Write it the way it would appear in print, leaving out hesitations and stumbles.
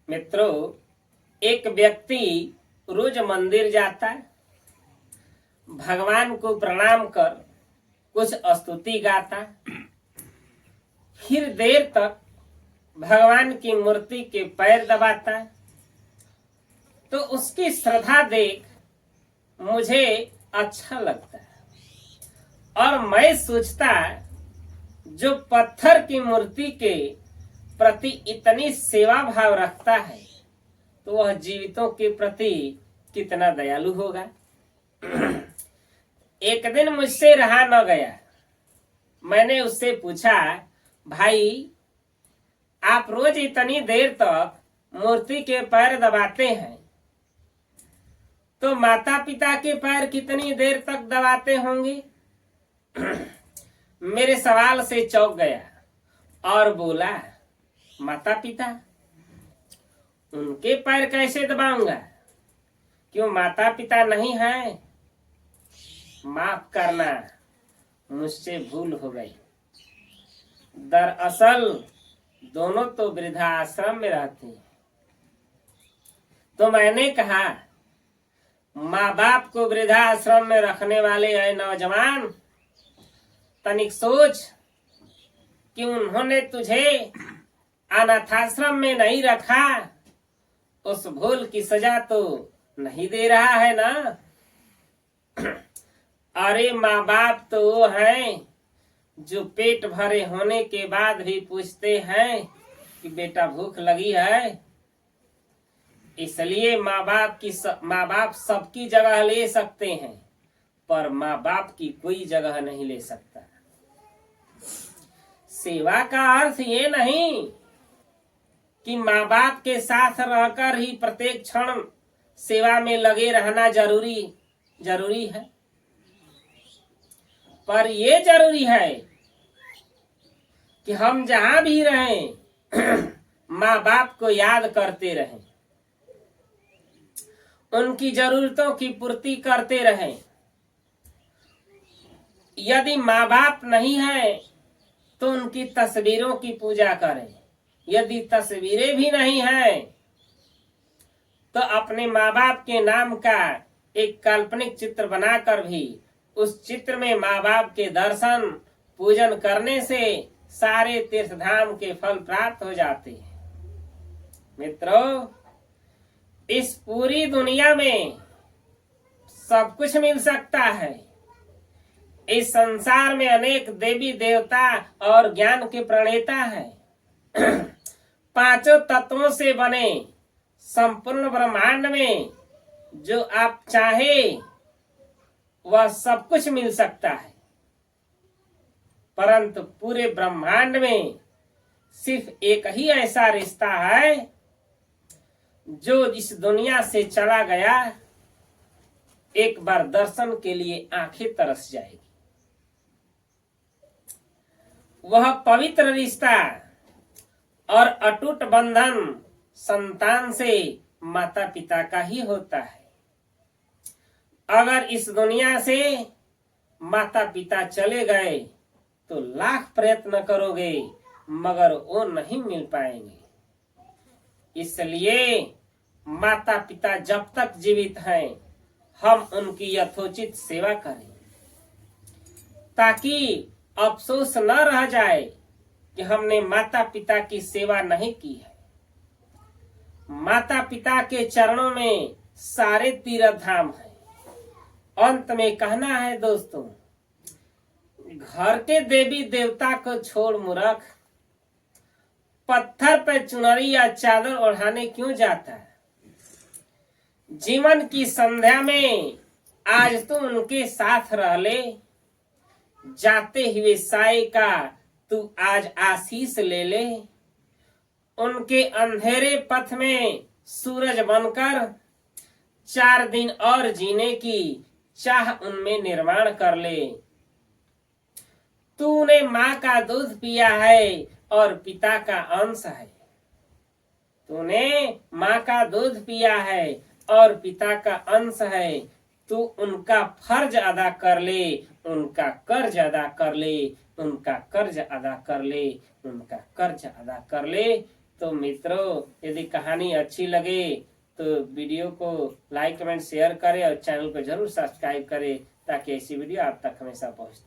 मित्रों, एक व्यक्ति रोज मंदिर जाता है, भगवान को प्रणाम कर कुछ स्तुति गाता, फिर देर तक भगवान की मूर्ति के पैर दबाता है। तो उसकी श्रद्धा देख मुझे अच्छा लगता है और मैं सोचता, जो पत्थर की मूर्ति के प्रति इतनी सेवा भाव रखता है तो वह जीवितों के प्रति कितना दयालु होगा। एक दिन मुझसे रहा न गया। मैंने उससे पूछा, भाई आप रोज इतनी देर तक मूर्ति के पैर दबाते हैं, तो माता पिता के पैर कितनी देर तक दबाते होंगे? मेरे सवाल से चौंक गया और बोला, माता पिता, उनके पैर कैसे दबाऊंगा? क्यों माता पिता नहीं है? माफ करना, मुझसे भूल हो गई। दरअसल दोनों तो वृद्धाश्रम में रहते हैं। तो मैंने कहा, माँ बाप को वृद्धाश्रम में रखने वाले ऐ नौजवान, तनिक सोच कि उन्होंने तुझे अनाथाश्रम में नहीं रखा, उस भूल की सजा तो नहीं दे रहा है ना? अरे माँ बाप तो वो हैं जो पेट भरे होने के बाद भी पूछते हैं कि बेटा भूख लगी है। इसलिए माँ बाप सबकी जगह ले सकते हैं, पर माँ बाप की कोई जगह नहीं ले सकता। सेवा का अर्थ ये नहीं कि माँ बाप के साथ रहकर ही प्रत्येक क्षण सेवा में लगे रहना जरूरी है, पर ये जरूरी है कि हम जहां भी रहें माँ बाप को याद करते रहें, उनकी जरूरतों की पूर्ति करते रहें। यदि माँ बाप नहीं है तो उनकी तस्वीरों की पूजा करें। यदि तस्वीरें भी नहीं हैं तो अपने माँ बाप के नाम का एक काल्पनिक चित्र बनाकर भी उस चित्र में माँ बाप के दर्शन पूजन करने से सारे तीर्थधाम के फल प्राप्त हो जाते हैं। मित्रों, इस पूरी दुनिया में सब कुछ मिल सकता है। इस संसार में अनेक देवी देवता और ज्ञान के प्रणेता हैं। पांचों तत्वों से बने संपूर्ण ब्रह्मांड में जो आप चाहे वह सब कुछ मिल सकता है, परंतु पूरे ब्रह्मांड में सिर्फ एक ही ऐसा रिश्ता है जो इस दुनिया से चला गया एक बार दर्शन के लिए आंखें तरस जाएगी। वह पवित्र रिश्ता और अटूट बंधन संतान से माता पिता का ही होता है। अगर इस दुनिया से माता पिता चले गए तो लाख प्रयत्न करोगे मगर वो नहीं मिल पाएंगे। इसलिए माता पिता जब तक जीवित हैं हम उनकी यथोचित सेवा करें, ताकि अफसोस न रह जाए कि हमने माता पिता की सेवा नहीं की है। माता पिता के चरणों में सारे तीर्थ धाम है। अंत में कहना है दोस्तों, घर के देवी देवता को छोड़ मूर्ख पत्थर पे चुनरी या चादर ओढ़ाने क्यों जाता है? जीवन की संध्या में आज तू उनके साथ रह ले। जाते हुए साए का तू आज आशीष ले ले। उनके अंधेरे पथ में सूरज बनकर 4 दिन और जीने की चाह उनमें निर्माण कर ले। तूने माँ का दूध पिया है और पिता का अंश है। तूने माँ का दूध पिया है और पिता का अंश है। तू उनका फर्ज अदा कर ले, उनका कर्ज अदा कर ले, उनका कर्ज अदा कर ले, उनका कर्ज अदा कर ले। तो मित्रों, यदि कहानी अच्छी लगे तो वीडियो को लाइक कमेंट शेयर करें और चैनल को जरूर सब्सक्राइब करें, ताकि ऐसी वीडियो आप तक हमेशा पहुंचती